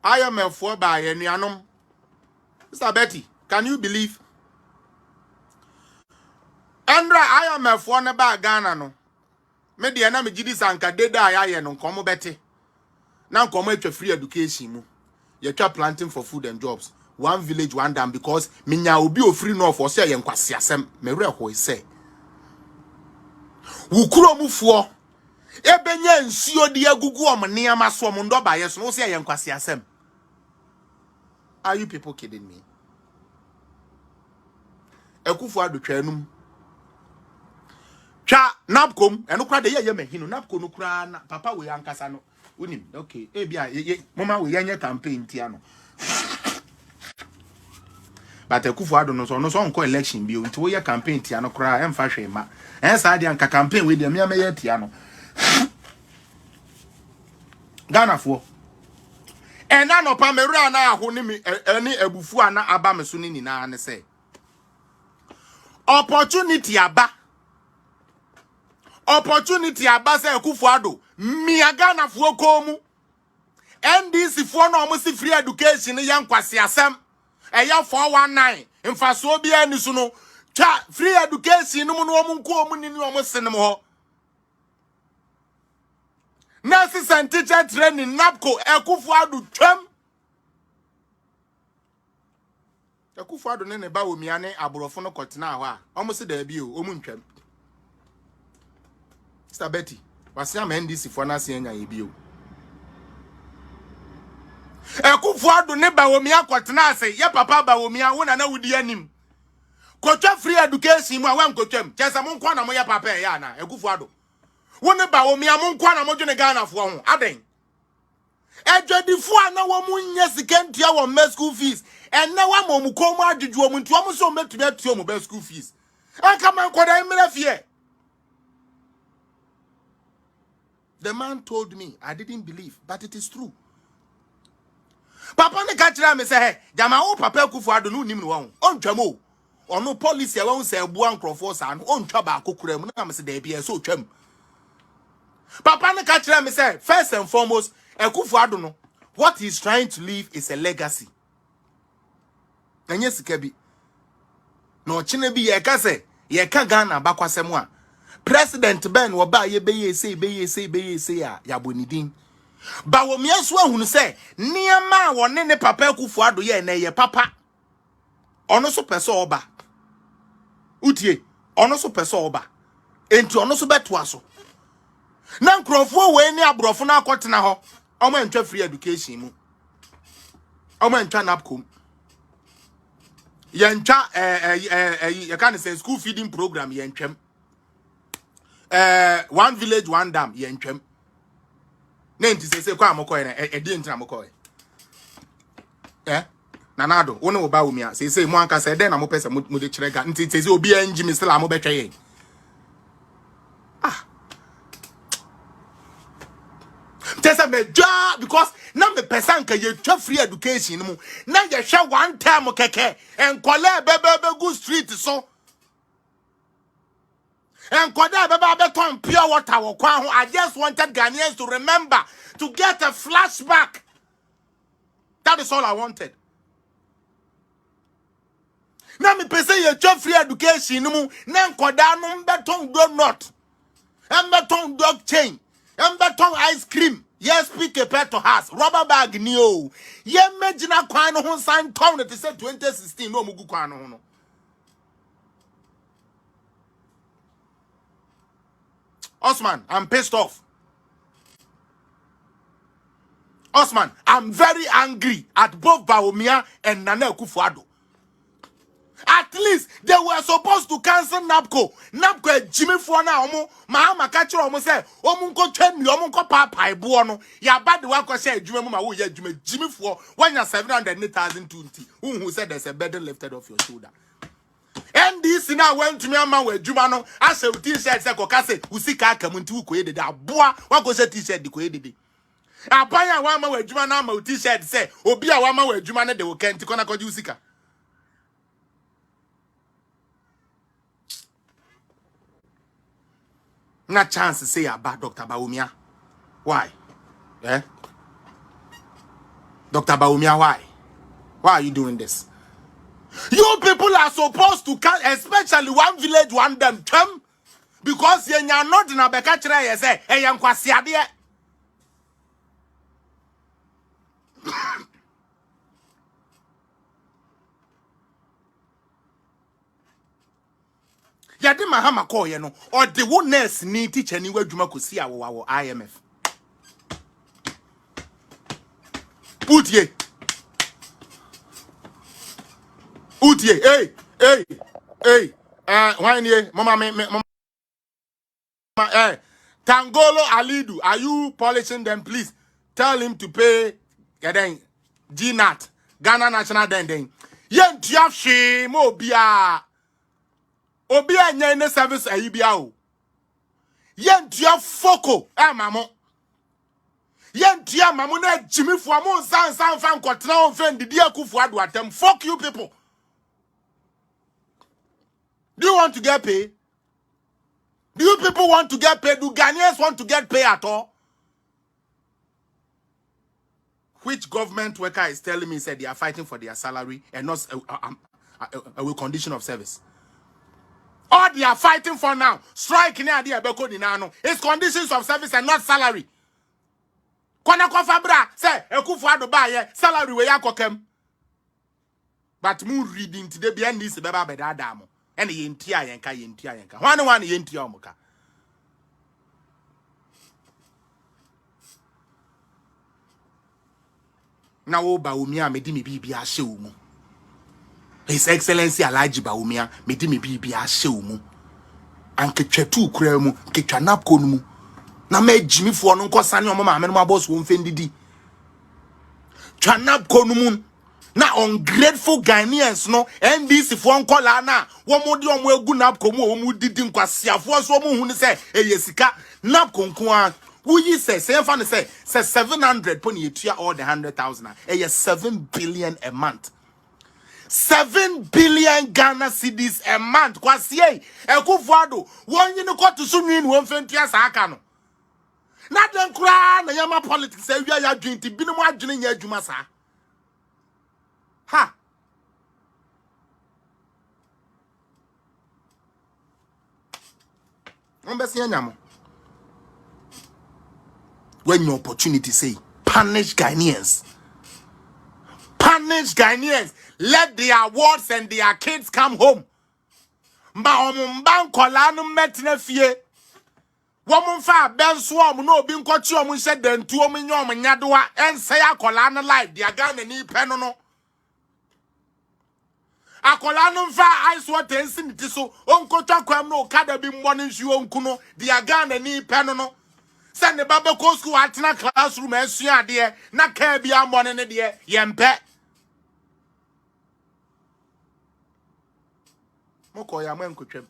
IMF for by Enuanum. Mr. Betty, can you believe? Andra IMF for na Ghana no. Me de na me gidi sanka deda aye no nkomo Betty. Na nkomo etwa free education mu. Ye twa planting for food and jobs. One village, one dam because minya obi ofri no for say ye nkwase asem. Me re ho say. Wukuro mufuo. Ebenye nsuo de agugu omne amaso om ndo ba yeso no say ye nkwase asem. Are you people kidding me? Ekufu adotwa anum. Twa napkom eno kra de ye mahinu napko no kra na papa we ankasa no unim okay e bia mama we yanye campaign tia no but Ekufu ado no so nko election bi o nti we ye campaign tia no kra emfa hwe ma en sa de anka campaign we de me ye tia no Ghana fo ena no pa meru na aho ni mi eni abufu ana aba me so ni na ne say opportunity abase Ekufu ado mia Ghana fo komu NDC fo no omo si free education yan kwase asem eya 419 mfaso bia ni so no twa free education no no omo nko omo ni omo senem ho nurses and teacher training napco Ekufu ado twam Ekufu ado ne ba wo mia ne aborofo no kotena ho a omo se da bi o omo ntwam Mr. Betty wase am NDC fo na se anya ye bi o Ekufu ado ne ba wo mia kotena ase ye papa ba wo mia wo na wudi anim kotwa free education mu a wan kotwam chesa mo nkwa na mo ye papa ya na Ekufu ado wo ne ba wo mia mo nkwa na mo dwene Ghana fo ho aden ejwadifo ana wo mu nya sikentua wo me school fees enna wa mo mu ko mu adwudwo mu nti wo mo so metumi atuo mu be school fees aka man koda imira fie. The man told me, I didn't believe, but it is true. Papa ne kachira me say, hey, jama o papa Ekufu ado no nim no won. On twam o no police e won say ebu ankrofo sa no on twa ba akokura mu na me say da bia so twam. Papa ne kachira me say, first and foremost, Ekufu ado no, what he's trying to leave is a legacy. Enye sika bi. No chine bi ye ka say, ye ka Ghana bakwasem a President Ben wo ba ye beye say ya bonidin. Ba wo miaso ahunu say niama wo ne papa Ekufu ado ye na ye papa. Ono so pese oba. Utie, ono so pese oba. Enti ono so beto aso. Na nkrofo we ni abrofo na akotena ho. Omo entwa free education mu. Omo entwa napkom. Ye ntwa you can say school feeding program ye ntwam. One village, one dam, ye ntwam. Nenti say kwa amokoye na edi ntina amokoye. Nanado, one wo ba wo mi a say mo anka say den na mo pese mo de kirega nti say obi anji mi sela mo betwa ye. Tesa me ja because na me person ka ye twa free education mu na ye hwe one time keke enkole bebe go street so enkoda bebe beton pure water wo kwa ho. I just wanted Ghanaians to remember to get a flashback. That is all I wanted. Na me pese ye twa free education mu na enkoda no beton donut beton dog chain beton ice cream. Yes, pick a pet to house. Rubber bag new. Ye megina kwan ho san town it say 2016 no mugu kwan ho no. Osman, I'm pissed off. Osman, I'm very angry at both Bawumia and Nana Ekufu ado. At least they were supposed to cancel NAPCO. NAPCO Jimmy Fona omo Mahama catcher omo say omo nko twem mi omo nko papa ibo no ya bad the one ko say adwuma mu ma wo ya adwuma Jimmy for 1,700,020 who said there's a burden lifted off your shoulder. NDC now went to me ama we adwuma no ase t-shirt say ko kase usika aka mu nti ko yedede aboa wa ko say t-shirt ko yedede apanya wa ma we adwuma na ma t-shirt say obi a wa ma we adwuma ne de wo kenti ko na ko usika. Na chance say about Dr. Bawumia. Why? Dr. Baumia, why? Why are you doing this? You people are supposed to come, especially one village, one them come, because you are not in a bekachra, you say, hey, I'm kwasiade. Yadi mahama call, you know, or the one nurse need teach anywhere Juma could see our IMF. Put ye. Hey, why ye, mama, Tangolo Alidu, are you polishing them, please? Tell him to pay, GNAT, Ghana National Den. Yen tiaf she, mo bia. Obia nyene service ayibiao. Yen tia foko mamo. Yen tia mamo na Jimmy Fuamo san fan kwatna on fen didi akufu adu atem. Fuck you people. Do you want to get paid? Do you people want to get paid? Do Ghanaians want to get paid at all? Which government worker is telling me said they are fighting for their salary and not a condition of service? All they are fighting for now, strike in the is conditions of service and not salary. Kona kofabra say ekufu adoba salary we yakokem. But mu reading today be this beba beda damo. And yentia yenka. One yentia omuka. Na wo Baumia medi me bibia hye wo mu. His Excellency Alhaji Baumia medi me bibia hye wo mu. Anke twetu kura mu, ketwa napko no mu. Na me Jimmy fo no nkosane o mama no boss wo mfendidi. Twa napko no mu. Na ungrateful Ghanaians no NDC fo nkola na wo mo de omo egu napko mu o mu didi nkwasiafo so mo hu ne se eyesika napko nko a Wuyi say fan say 700 pony etua all the 100,000. 7 billion a month. 7 billion Ghana cedis a month. Kwasi Ekufuado. One you know to sunwin one fentia sakano. Not then cry na yama politics say we are doing to be no more doing your jumasa. Ha. When your opportunity say, punish Ghanaians. Punish Ghanaians. Let their wards and their kids come home. Ma omumban kolanu metne fie. Woman fa ben swam no bin kwachi omun she dentu omun nyom nyadoa ense akolanu life dia Ghana ni peno no. Akolanu fa ice water ensiniti so onkotwa kwam no kada bi mbone nsuo nkuno dia Ghana ni peno no. Send the Baba school at na classroom and see dear, not care beyond one in the dear, yempe. Moko ya mwen kuchem.